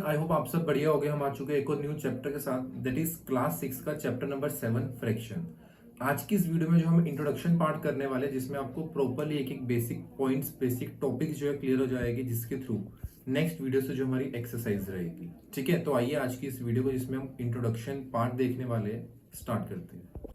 I hope आप सब बढ़िया हो गए। हम आ चुके हैं एक और न्यू चैप्टर के साथ, दैट इज क्लास 6 का चैप्टर नंबर 7 फ्रैक्शन। आज की इस वीडियो में जो हम इंट्रोडक्शन पार्ट करने वाले हैं, जिसमें आपको प्रॉपरली एक एक बेसिक पॉइंट्स, बेसिक टॉपिक्स जो है क्लियर हो जाएगी, जिसके थ्रू नेक्स्ट वीडियो से जो हमारी एक्सरसाइज रहेगी। ठीक है, तो आइए आज की इस वीडियो को, जिसमें हम इंट्रोडक्शन पार्ट देखने वाले हैं, स्टार्ट करते हैं।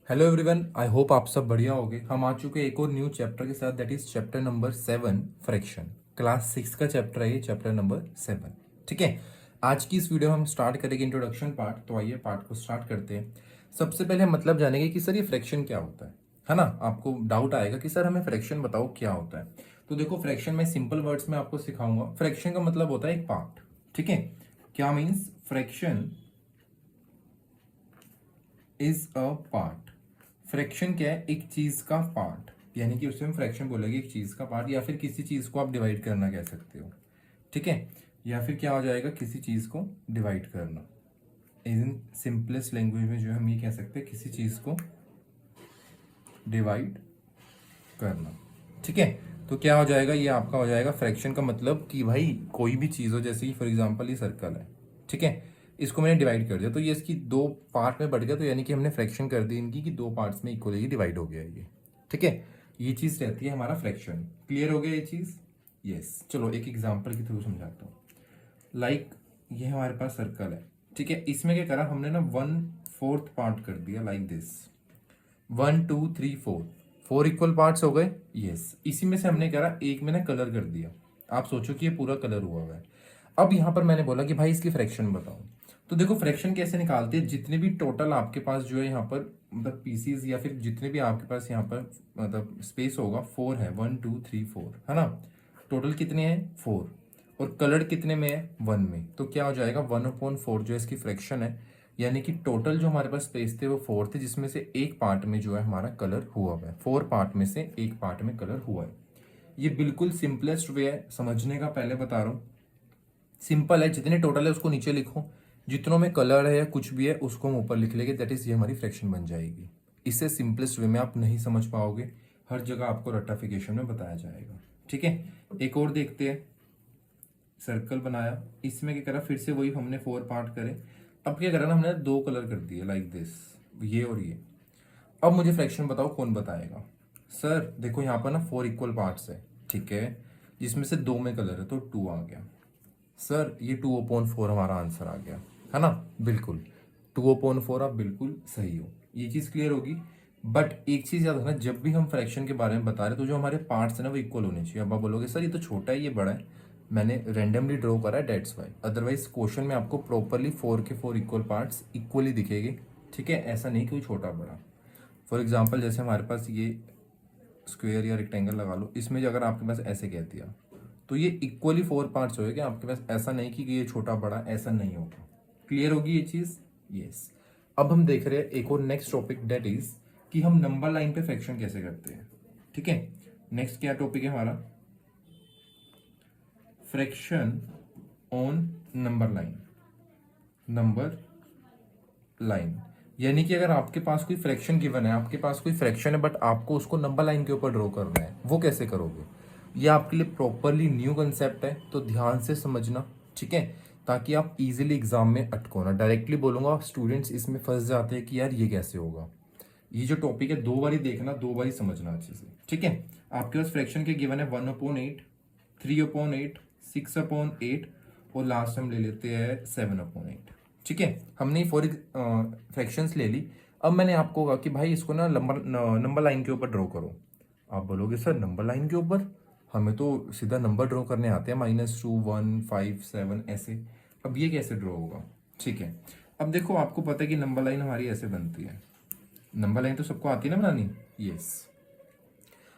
हेलो एवरीवन, आई होप आप सब बढ़िया होंगे। हम आ चुके हैं एक और न्यू चैप्टर के साथ, that is chapter number 7 fraction. Class 6 का चैप्टर है ये, चैप्टर नंबर 7। ठीक है, आज की इस वीडियो में हम स्टार्ट करेंगे इंट्रोडक्शन पार्ट। तो आइए पार्ट को स्टार्ट करते हैं। सबसे पहले हम मतलब जानेंगे कि सर ये फ्रैक्शन क्या होता है ना। आपको डाउट आएगा कि सर हमें फ्रैक्शन बताओ क्या होता है। तो देखो, फ्रैक्शन में सिंपल वर्ड्स में आपको सिखाऊंगा। फ्रैक्शन का मतलब होता है एक पार्ट। ठीक है, क्या means fraction is a part. Fraction क्या है? एक चीज का पार्ट, यानी कि उसे हम फ्रैक्शन बोलेंगे, एक चीज का पार्ट, या फिर किसी चीज को आप डिवाइड करना कह सकते हो। ठीक है, या फिर क्या हो जाएगा, किसी चीज को डिवाइड करना। इन सिंपलेस्ट लैंग्वेज में जो हम ये कह सकते हैं, किसी चीज को डिवाइड करना। ठीक है, तो क्या हो जाएगा, ये आपका हो जाएगा फ्रैक्शन का मतलब कि भाई कोई भी चीज हो, जैसे कि फॉर एग्जांपल ये सर्कल है। ठीक है, इसको मैंने डिवाइड कर दिया तो ये इसकी दो पार्ट में बढ़ गया, तो यानी कि हमने फ्रैक्शन कर दी इनकी कि दो पार्ट्स में इक्वली डिवाइड हो गया ये। ठीक है, ये चीज रहती है हमारा फ्रैक्शन। क्लियर हो गया ये चीज? यस, चलो एक एग्जाम्पल के थ्रू समझाता हूँ। लाइक ये हमारे पास सर्कल है। ठीक है, इसमें क्या करा हमने ना 1/4 पार्ट कर दिया, लाइक दिस। 1 2 3 4, 4 इक्वल पार्ट्स हो गए। यस, इसी में से हमने करा एक में ना कलर कर दिया। आप सोचो कि ये पूरा कलर हुआ है। अब यहाँ पर मैंने बोला कि भाई इसकी फ्रैक्शन बताओ। तो देखो, फ्रैक्शन कैसे निकालते हैं, जितने भी टोटल आपके पास जो है यहाँ पर मतलब पीसीज, या फिर जितने भी आपके पास यहाँ पर मतलब स्पेस होगा, 4 है, 1 2 3 4 है ना। टोटल कितने हैं? 4। और कलर कितने में है? 1 में। तो क्या हो जाएगा, 1/4 जो है इसकी फ्रैक्शन है। यानी कि टोटल जो हमारे पास स्पेस थे वो 4 थे, जिसमें से एक पार्ट में जो है हमारा कलर हुआ है। 4 पार्ट में से एक पार्ट में कलर हुआ है। ये बिल्कुल सिंपलेस्ट वे है समझने का, पहले बता रहा हूँ। सिंपल है, जितने टोटल है उसको नीचे लिखो, जितनों में कलर है या कुछ भी है उसको हम ऊपर लिख लेंगे, दैट इज ये हमारी फ्रैक्शन बन जाएगी। इससे सिंपलेस्ट वे में आप नहीं समझ पाओगे, हर जगह आपको रट्टाफिकेशन में बताया जाएगा। ठीक है, एक और देखते हैं। सर्कल बनाया, इसमें क्या करा, फिर से वही हमने 4 पार्ट करे। अब क्या करा ना, हमने दो कलर कर दिए, लाइक दिस, ये और ये। अब मुझे फ्रैक्शन बताओ कौन बताएगा। सर देखो, यहाँ पर ना 4 इक्वल पार्ट्स है। ठीक है, जिसमें से दो में कलर है तो 2 आ गया। सर ये 2/4 हमारा आंसर आ गया, है ना। बिल्कुल 2/4, आप बिल्कुल सही हो, ये चीज क्लियर होगी। बट एक चीज याद रखना, जब भी हम फ्रैक्शन के बारे में बता रहे हैं तो जो हमारे पार्ट्स है ना वो इक्वल होने चाहिए। अब आप बोलोगे सर ये तो छोटा है, ये बड़ा है, मैंने रेंडमली ड्रॉ करा है, डेट्स वाई। अदरवाइज क्वेश्चन में आपको प्रॉपरली 4 के 4 इक्वल पार्ट्स इक्वली दिखेंगे। ठीक है, ऐसा नहीं कोई छोटा बड़ा। फॉर एग्जाम्पल जैसे हमारे पास ये स्क्वायर या रेक्टेंगल लगा लो, इसमें जो अगर आपके पास ऐसे कह दिया तो ये इक्वली 4 पार्ट्स होएगा आपके पास। ऐसा नहीं कि ये छोटा बड़ा, ऐसा नहीं होगा। क्लियर होगी ये चीज? यस। अब हम देख रहे हैं एक और नेक्स्ट टॉपिक, डेट इज कि हम नंबर लाइन पे फ्रैक्शन कैसे करते हैं। ठीक है, नेक्स्ट क्या टॉपिक है हमारा? Fraction on number line. Number line, यानी कि अगर आपके पास कोई फ्रैक्शन गिवन है, आपके पास कोई फ्रैक्शन है बट आपको उसको नंबर लाइन के ऊपर ड्रॉ करना है, वो कैसे करोगे? ये आपके लिए प्रॉपरली न्यू कंसेप्ट है, तो ध्यान से समझना। ठीक है, ताकि आप इजीली एग्जाम में अटको ना। डायरेक्टली बोलूंगा, स्टूडेंट्स इसमें फंस जाते हैं कि यार ये कैसे होगा। ये जो टॉपिक है 2 बारी देखना, 2 बारी समझना अच्छे से। ठीक है, आपके पास फ्रैक्शन के गिवन है 1/8, 3/8, 6/8, और लास्ट हम ले लेते हैं 7/8। ठीक है, हमने 4 फ्रैक्शंस ले ली। अब मैंने आपको कहा कि भाई इसको ना नंबर लाइन के ऊपर ड्रॉ करो। आप बोलोगे सर नंबर लाइन के ऊपर, हमें तो सीधा नंबर ड्रॉ करने आते हैं, -2 1 5 7 ऐसे। अब ये कैसे ड्रॉ होगा? ठीक है, अब देखो, आपको पता है कि नंबर लाइन हमारी ऐसे बनती है। नंबर लाइन तो सबको आती है ना बनानी। यस,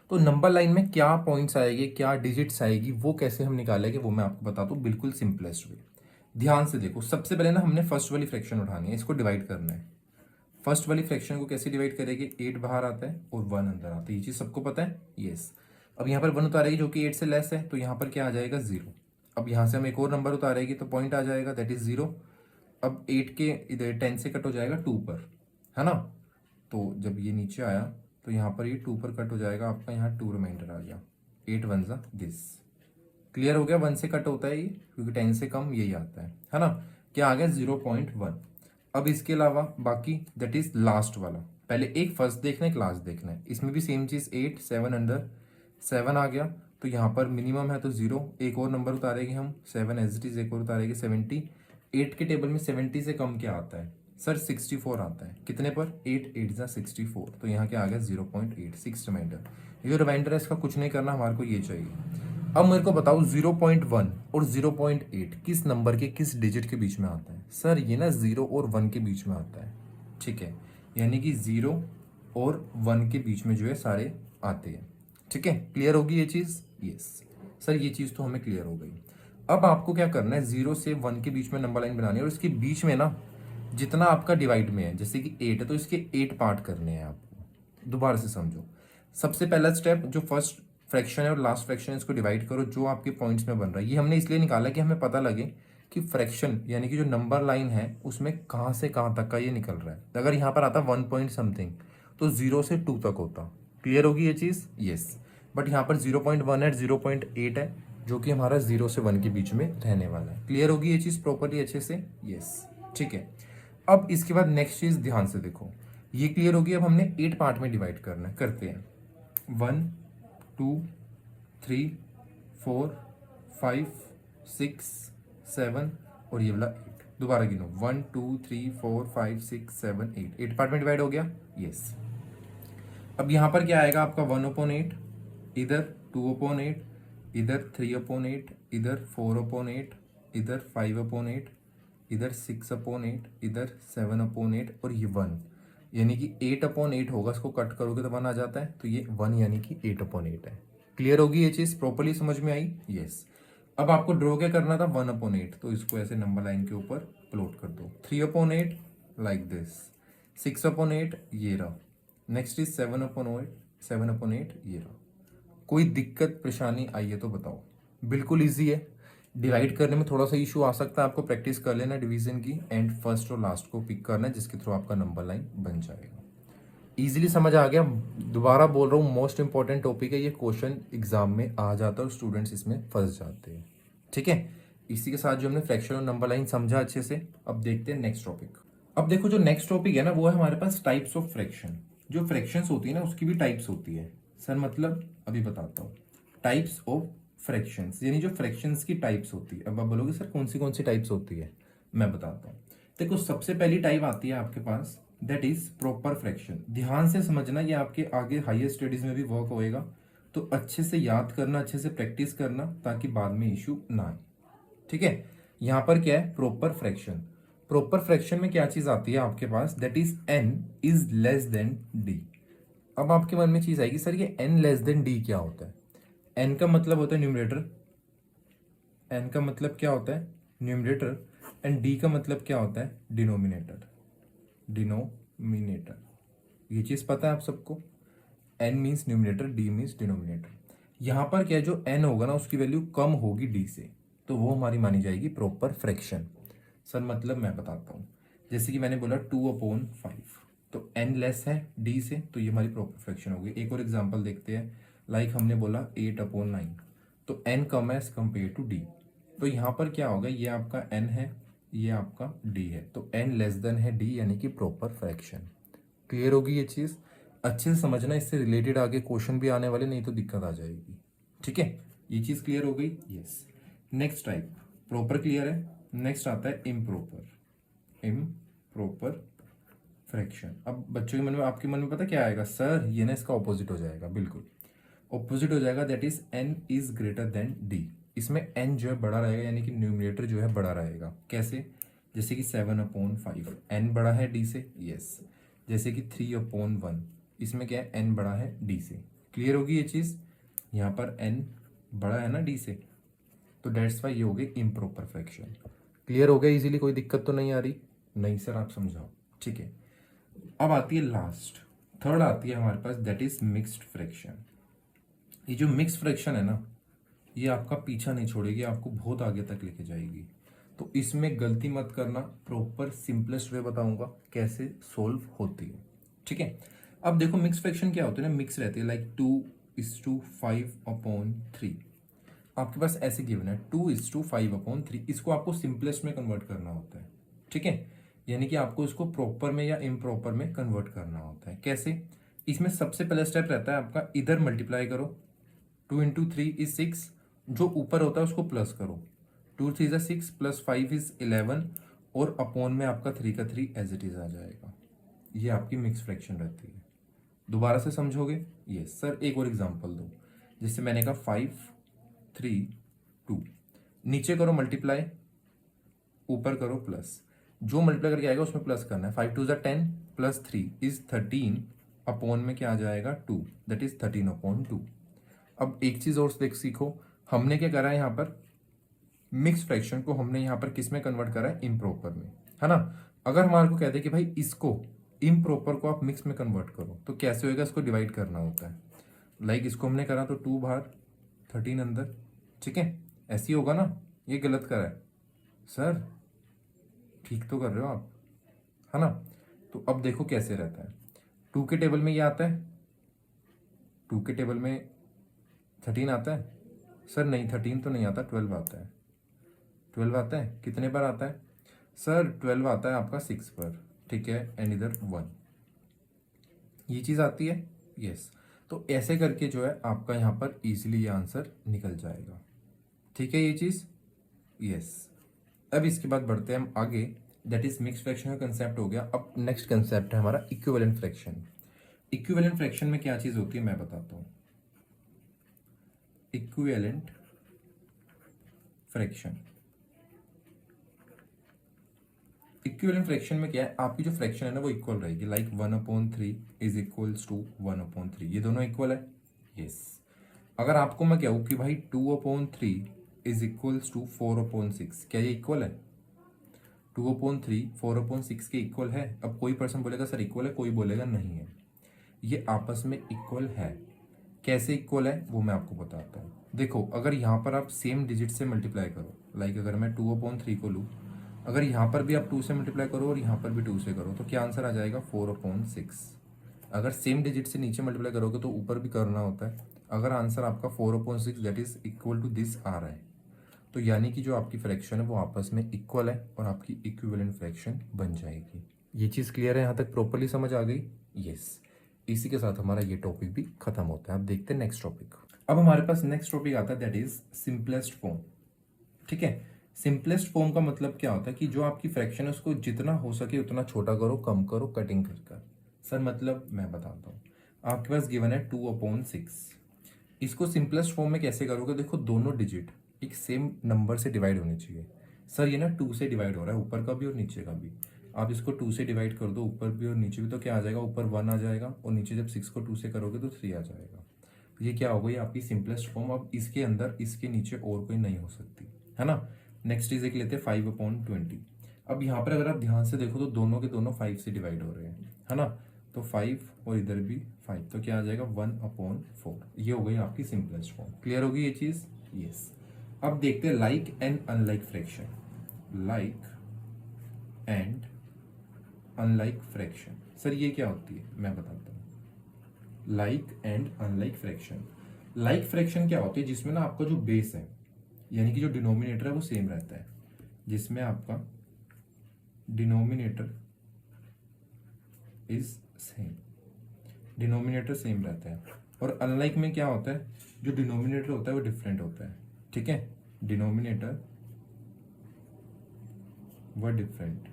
तो नंबर लाइन में क्या पॉइंट्स आएंगे, क्या डिजिट्स आएगी, वो कैसे हम निकालेंगे, वो मैं आपको बताता हूँ बिल्कुल सिंपलेस्ट वे। ध्यान से देखो, सबसे पहले ना हमने फर्स्ट वाली फ्रैक्शन उठानी है, इसको डिवाइड करना है। फर्स्ट वाली फ्रैक्शन को कैसे डिवाइड करेंगे? 8 बाहर आता है और 1 अंदर आता है, ये चीज सबको पता है। यस, अब यहाँ पर 1 उतारेगी जो कि 8 से लेस है, तो यहाँ पर क्या आ जाएगा? 0। अब यहाँ से हम एक और नंबर उतारेगी तो पॉइंट आ जाएगा, दैट इज 0। अब 8 के इधर 10 से कट हो जाएगा 2 पर, है ना। तो जब ये नीचे आया तो यहाँ पर ये 2 पर कट हो जाएगा आपका, यहाँ 2 रिमाइंडर आ गया। 8 1 दिस, क्लियर हो गया, 1 से कट होता है ये, क्योंकि 10 से कम यही आता है ना। क्या आ गया 0.1। अब इसके अलावा बाकी दैट इज लास्ट वाला, पहले एक फर्स्ट देखना है एक लास्ट देखना है। इसमें भी सेम चीज 8 7 अंडर 7 आ गया, तो यहाँ पर मिनिमम है तो 0, एक और नंबर उतारेंगे हम 7 एज इट इज, एक और उतारेंगे 70। 8 के टेबल में 70 से कम क्या आता है सर, 64 आता है। कितने पर 8 8 जा 64, तो यहाँ क्या आ गया 0.8, 6 रिमाइंडर। ये जो रिमाइंडर है इसका कुछ नहीं करना, हमारे को ये चाहिए। अब मेरे को बताओ 0.1 और 0.8 किस नंबर के किस डिजिट के बीच में आता है। सर ये ना 0 और 1 के बीच में आता है, ठीक है, यानी कि 0 और 1 के बीच में जो है सारे आते हैं, ठीक है। क्लियर होगी ये चीज़, यस सर ये चीज़ तो हमें क्लियर हो गई। अब आपको क्या करना है, 0 से 1 के बीच में नंबर लाइन बनानी है, और इसके बीच में ना जितना आपका डिवाइड में है, जैसे कि 8 है तो इसके 8 पार्ट करने हैं आपको। दोबारा से समझो, सबसे पहला स्टेप जो फर्स्ट फ्रैक्शन है और लास्ट फ्रैक्शन है इसको डिवाइड करो जो आपके पॉइंट्स में बन रहा है। ये हमने इसलिए निकाला कि हमें पता लगे कि फ्रैक्शन यानी कि जो नंबर लाइन है उसमें कहाँ से कहाँ तक का ये निकल रहा है। अगर यहाँ पर आता 1 पॉइंट समथिंग तो 0 से 2 तक होता। क्लियर होगी ये चीज़, यस। बट यहाँ पर 0.1 है, 0.8 है, जो कि हमारा 0 से 1 के बीच में रहने वाला है। क्लियर होगी ये चीज़ प्रॉपरली अच्छे से, यस, ठीक है। अब इसके बाद नेक्स्ट चीज़ ध्यान से देखो, ये क्लियर होगी। अब हमने 8 पार्ट में डिवाइड करना है, करते हैं 1 2 3 4 5 6 7 और ये वाला 8। दोबारा गिनो 1 2 3 4 5 6 7 8, 8 पार्ट में डिवाइड हो गया, यस। अब यहाँ पर क्या आएगा आपका 1/8, इधर 2/8, इधर 3/8, इधर 4/8, इधर 5/8, इधर 6/8, इधर 7/8 और ये 1, यानी कि 8/8 होगा। इसको कट करोगे तो 1 आ जाता है, तो ये 1 यानी कि 8/8 है। क्लियर होगी ये चीज़, प्रॉपरली समझ में आई, यस। अब आपको ड्रॉ क्या करना था 1/8, तो इसको ऐसे नंबर लाइन के ऊपर प्लॉट कर दो। 3/8 लाइक दिस, 6/8 ये रहा, नेक्स्ट इज 7/8 ये रहा। कोई दिक्कत परेशानी आई है तो बताओ। बिल्कुल ईजी है, डिवाइड करने में थोड़ा सा इशू आ सकता है, आपको प्रैक्टिस कर लेना डिवीजन की, एंड फर्स्ट और लास्ट को पिक करना है जिसके थ्रू आपका नंबर लाइन बन जाएगा। इजीली समझ आ गया। दोबारा बोल रहा हूँ, मोस्ट इंपॉर्टेंट टॉपिक है ये, क्वेश्चन एग्जाम में आ जाता है और स्टूडेंट्स इसमें फंस जाते हैं, ठीक है। इसी के साथ जो हमने फ्रैक्शन और नंबर लाइन समझा अच्छे से, अब देखते हैं नेक्स्ट टॉपिक। अब देखो जो नेक्स्ट टॉपिक है ना वो है हमारे पास टाइप्स ऑफ फ्रैक्शन। जो फ्रैक्शंस होती है ना उसकी भी टाइप्स होती है सर, मतलब अभी बताता हूँ। टाइप्स ऑफ फ्रैक्शंस यानी जो फ्रैक्शंस की टाइप्स होती है। अब आप बोलोगे सर कौन सी टाइप्स होती है, मैं बताता हूँ। देखो सबसे पहली टाइप आती है आपके पास, दैट इज प्रॉपर फ्रैक्शन। ध्यान से समझना, ये आपके आगे हायर स्टडीज में भी वर्क होएगा, तो अच्छे से याद करना, अच्छे से प्रैक्टिस करना, ताकि बाद में इशू ना आए, ठीक है। यहाँ पर क्या है प्रॉपर फ्रैक्शन। प्रॉपर फ्रैक्शन में क्या चीज आती है आपके पास, that is n is less than d। अब आपके मन में चीज आएगी सर ये n लेस देन d क्या होता है। n का मतलब होता है न्यूमरेटर, n का मतलब क्या होता है न्यूमरेटर, एंड d का मतलब क्या होता है डिनोमिनेटर। डिनोमिनेटर, ये चीज पता है आप सबको, n means numerator, d means denominator. यहाँ पर क्या है, जो n होगा ना उसकी वैल्यू कम होगी d से, तो वो हमारी मानी जाएगी प्रॉपर फ्रैक्शन। सर मतलब मैं बताता हूँ, जैसे कि मैंने बोला 2/5, तो n लेस है d से, तो ये हमारी प्रॉपर फ्रैक्शन हो गई। एक और एग्जांपल देखते हैं, लाइक हमने बोला 8/9, तो n कम है एज कम्पेयर टू d, तो यहाँ पर क्या होगा, ये आपका n है, ये आपका d है, तो n लेस देन है d यानी कि प्रॉपर फ्रैक्शन। क्लियर होगी ये चीज़, अच्छे से समझना, इससे रिलेटेड आगे क्वेश्चन भी आने वाले, नहीं तो दिक्कत आ जाएगी, ठीक है। ये चीज़ क्लियर हो गई, yes. Next type proper clear है, नेक्स्ट आता है इम्प्रॉपर फ्रैक्शन। अब बच्चों के मन में, आपके मन में पता क्या आएगा, सर ये ना इसका ऑपोजिट हो जाएगा, बिल्कुल ऑपोजिट हो जाएगा, that is n is greater than d। इसमें n जो है बड़ा रहेगा, यानी कि न्यूमरेटर जो है बड़ा रहेगा। कैसे, जैसे कि 7/5, n बड़ा है d से, यस। जैसे कि 3/1, इसमें क्या है n बड़ा है d से। क्लियर होगी ये चीज़, यहाँ पर n बड़ा है ना d से, तो डेट्स वाई ये हो गई इम्प्रॉपर फ्रैक्शन। क्लियर हो गया इजीली, कोई दिक्कत तो नहीं आ रही, नहीं सर आप समझाओ, ठीक है। अब आती है लास्ट, थर्ड आती है हमारे पास, दैट इज मिक्स्ड फ्रैक्शन। ये जो मिक्स्ड फ्रैक्शन है ना, ये आपका पीछा नहीं छोड़ेगी, आपको बहुत आगे तक लेके जाएगी, तो इसमें गलती मत करना। प्रॉपर सिंपलेस्ट वे बताऊंगा कैसे सोल्व होती है, ठीक है। अब देखो मिक्स फ्रैक्शन क्या होती है ना, मिक्स रहती है, लाइक 2:5/3। आपके पास ऐसे गिवन है 2:5/3, इसको आपको सिंपलेस्ट में कन्वर्ट करना होता है, ठीक है, यानी कि आपको इसको प्रॉपर में या इम्प्रॉपर में कन्वर्ट करना होता है। कैसे? इसमें सबसे पहला स्टेप रहता है आपका, इधर मल्टीप्लाई करो, 2 × 3 = 6, जो ऊपर होता है उसको प्लस करो, 2 × 3 = 6 + 5 = 11, और अपॉन में आपका 3 का 3 एज इट इज आ जाएगा। ये आपकी मिक्स फ्रैक्शन रहती है। दोबारा से समझोगे? यस सर, एक और एग्जांपल दो। जैसे मैंने कहा 5, 3, 2, नीचे करो मल्टीप्लाई, ऊपर करो प्लस, जो मल्टीप्लाई करके आएगा उसमें प्लस करना है। 5 2 = 10 + 3 = 13, अपॉन में क्या आ जाएगा 2, दैट इज 13/2। अब एक चीज और देख सीखो, हमने क्या करा है यहाँ पर, मिक्स फ्रैक्शन को हमने यहाँ पर किस में कन्वर्ट करा है, इम्प्रॉपर में, है ना। अगर हमारे को कहते हैं कि भाई इसको इम्प्रॉपर को आप मिक्स में कन्वर्ट करो, तो कैसे होएगा, इसको डिवाइड करना होता है। लाइक इसको हमने करा तो 2 बाहर 13 अंदर, ठीक है, ऐसे ही होगा ना। ये गलत करा है सर, ठीक तो कर रहे हो आप, है ना। तो अब देखो कैसे रहता है, 2 के टेबल में ये आता है, 2 के टेबल में 13 आता है। सर नहीं, 13 तो नहीं आता, 12 आता है। 12 आता है, कितने बार आता है सर? 12 आता है आपका 6 पर, ठीक है, एंड इधर 1, ये चीज़ आती है। यस, तो ऐसे करके जो है आपका यहाँ पर इजीली ये आंसर निकल जाएगा, ठीक है, ये चीज़। यस, अब इसके बाद बढ़ते हैं हम आगे, दैट इज मिक्स फ्रैक्शन का कंसेप्ट हो गया। अब नेक्स्ट कंसेप्ट है हमारा इक्विवेलेंट फ्रैक्शन। इक्विवेलेंट फ्रैक्शन में क्या चीज़ होती है मैं बताता हूँ। इक्विवेलेंट फ्रैक्शन, इक्विवेलेंट फ्रैक्शन में क्या है, आपकी जो फ्रैक्शन है ना वो इक्वल रहेगी, लाइक 1/3 = 1/3, ये दोनों इक्वल है। यस, अगर आपको मैं कहूँ कि भाई 2/3 = 4/6, क्या ये इक्वल है? 2/3 4/6 के इक्वल है? अब कोई पर्सन बोलेगा सर इक्वल है, कोई बोलेगा नहीं है। ये आपस में इक्वल है। कैसे इक्वल है वो मैं आपको बताता हूँ। देखो, अगर यहाँ पर आप सेम डिजिट से मल्टीप्लाई करो, लाइक अगर मैं 2/3 को लूँ, अगर यहाँ पर भी आप 2 से मल्टीप्लाई करो और यहाँ पर भी 2 से करो, तो क्या आंसर आ जाएगा? 4/6। अगर सेम डिजिट से नीचे मल्टीप्लाई करोगे तो ऊपर भी करना होता है। अगर आंसर आपका 4/6 that is equal to this आ रहा है, तो यानी कि जो आपकी फ्रैक्शन है वो आपस में इक्वल है और आपकी इक्विवेलेंट फ्रैक्शन बन जाएगी। ये चीज़ क्लियर है? यहाँ तक प्रॉपरली समझ आ गई? यस, इसी के साथ हमारा ये टॉपिक भी खत्म होता है। अब देखते हैं नेक्स्ट टॉपिक। अब हमारे पास नेक्स्ट टॉपिक आता है, दैट इज सिंपलेस्ट फॉर्म, ठीक है। सिंपलेस्ट फॉर्म का मतलब क्या होता है कि जो आपकी फ्रैक्शन है उसको जितना हो सके उतना छोटा करो, कम करो, कटिंग कर। सर मतलब मैं बताता हूँ, आपके पास गिवन है 2/6, इसको सिंपलेस्ट फॉर्म में कैसे करोगे? देखो, दोनों डिजिट एक सेम नंबर से डिवाइड होने चाहिए। सर ये ना 2 से डिवाइड हो रहा है, ऊपर का भी और नीचे का भी। आप इसको 2 से डिवाइड कर दो, ऊपर भी और नीचे भी, तो क्या आ जाएगा? ऊपर 1 आ जाएगा और नीचे जब 6 को 2 से करोगे तो 3 आ जाएगा। ये क्या हो गई आपकी सिंपलेस्ट फॉर्म। अब इसके अंदर इसके नीचे और कोई नहीं हो सकती, है ना। नेक्स्ट चीज एक लेते हैं 5/20। अब यहाँ पर अगर आप ध्यान से देखो तो दोनों के दोनों 5 से डिवाइड हो रहे हैं, है ना। तो 5 और इधर भी 5, तो क्या आ जाएगा? 1/4। ये हो गई आपकी सिंपलेस्ट फॉर्म। क्लियर होगी ये चीज? यस। अब देखते हैं like and unlike fraction. Like and unlike fraction, sir ये क्या होती है मैं बताता हूँ। Like and unlike fraction, like fraction क्या होती है? जिसमें ना आपका जो बेस है यानी कि जो डिनोमिनेटर है वो सेम रहता है, जिसमें आपका denominator is same, denominator same रहता है। और अनलाइक में क्या होता है? जो डिनोमिनेटर होता है वो डिफरेंट होता है, ठीक है। डिनोमिनेटर व डिफरेंट,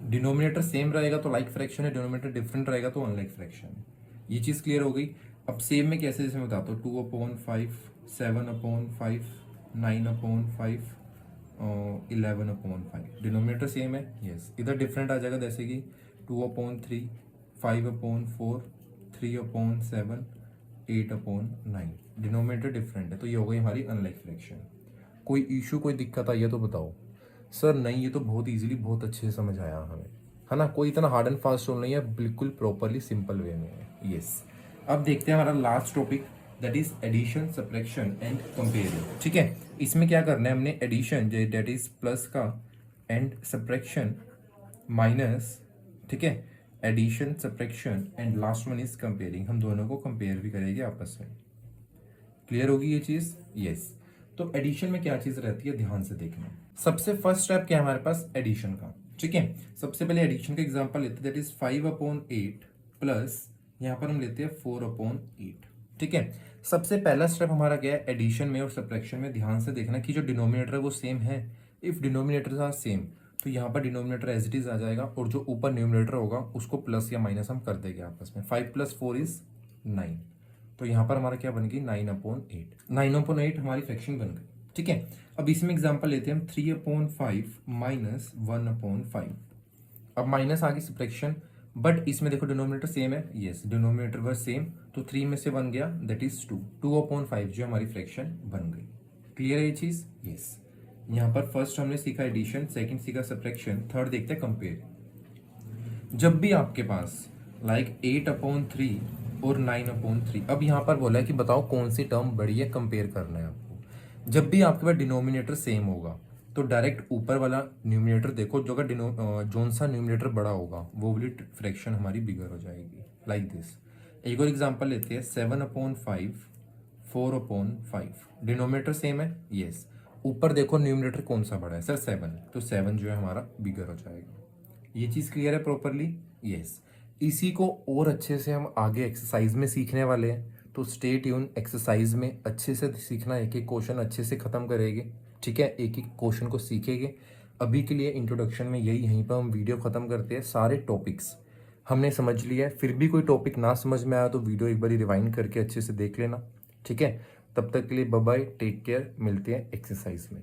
डिनोमिनेटर सेम रहेगा तो लाइक फ्रैक्शन है, डिनोमिनेटर डिफरेंट रहेगा तो अनलाइक फ्रैक्शन है। ये चीज क्लियर हो गई। अब सेम में कैसे, जैसे मैं बताता हूँ 2/5, 7/5, 9/5, 11/5, डिनोमिनेटर सेम है। यस, इधर डिफरेंट आ जाएगा, जैसे कि 2/3, 5/4, 3/7, 8/9, डिनोमिनेटर डिफरेंट है, तो ये हो गई हमारी अनलाइक फ्रैक्शन। कोई इशू, कोई दिक्कत आई है तो बताओ। सर नहीं, ये तो बहुत इजीली, बहुत अच्छे से समझ आया हमें, है ना। कोई इतना हार्ड एंड फास्ट रूल नहीं है, बिल्कुल प्रॉपरली सिंपल वे में है। यस, अब देखते हैं हमारा last topic, that is addition, subtraction and comparing, ठीक है। इसमें क्या करना है हमने? एडिशन दैट इज प्लस का, एंड सब्ट्रैक्शन माइनस, ठीक है, addition, subtraction and last one is comparing. हम दोनों को कंपेयर भी करेंगे आपस में। क्लियर होगी ये चीज? यस। तो एडिशन में क्या चीज रहती है, ध्यान से देखना। सबसे फर्स्ट स्टेप क्या है हमारे पास, एडिशन का। ठीक है, सबसे पहले एडिशन का एग्जांपल लेते हैं, दैट इज 5/8 प्लस यहाँ पर हम लेते हैं 4/8। ठीक है, सबसे पहला स्टेप हमारा क्या है एडिशन में और सब्ट्रैक्शन में। ध्यान से देखना कि जो डिनोमिनेटर है वो सेम है। इफ डिनोमिनेटर आर सेम तो यहाँ पर डिनोमिनेटर एज इट इज आ जाएगा और जो ऊपर न्यूमिनेटर होगा उसको प्लस या माइनस हम कर देंगे आपस में। 5 + 4 इज 9। तो यहाँ पर हमारा क्या बन गई 9/8। 9/8 हमारी फ्रैक्शन बन गई। ठीक है, अब इसमें एग्जांपल लेते हैं हम 3/5 माइनस 1/5। अब माइनस आ गई सब्ट्रैक्शन, बट इसमें देखो डिनोमिनेटर सेम है। यस, डिनोमिनेटर वर सेम, तो 3 में से 1 गया, दैट इज 2। 2/5 जो हमारी फ्रैक्शन बन गई। क्लियर है ये चीज? यस। यहाँ पर फर्स्ट हमने सीखा एडिशन, सेकंड सीखा सब्ट्रैक्शन, थर्ड देखते हैं कंपेयर। जब भी आपके पास लाइक 8/3 और 9/3, अब यहाँ पर बोला है कि बताओ कौन सी टर्म बड़ी है, कंपेयर करना है आपको। जब भी आपके पास डिनोमिनेटर सेम होगा तो डायरेक्ट ऊपर वाला न्यूमिनेटर देखो, जो अगर जोन सा न्यूमिनेटर बड़ा होगा वो वाली फ्रैक्शन हमारी बिगर हो जाएगी, लाइक दिस। एक और एग्जांपल लेते हैं 7/5 4/5। डिनोमिनेटर सेम है, यस। ऊपर देखो न्यूमिनेटर कौन सा बड़ा है सर, 7, तो 7 जो है हमारा बिगर हो जाएगा। ये चीज क्लियर है प्रॉपरली? यस। इसी को और अच्छे से हम आगे एक्सरसाइज में सीखने वाले हैं, तो स्टे ट्यून। एक्सरसाइज में अच्छे से सीखना, एक एक क्वेश्चन अच्छे से खत्म करेंगे। ठीक है, एक एक क्वेश्चन को सीखेंगे। अभी के लिए इंट्रोडक्शन में यहीं पर हम वीडियो खत्म करते हैं। सारे टॉपिक्स हमने समझ लिया है, फिर भी कोई टॉपिक ना समझ में आया तो वीडियो एक बार रिवाइंड करके अच्छे से देख लेना। ठीक है, तब तक के लिए बाय बाय, टेक केयर, मिलते हैं एक्सरसाइज में।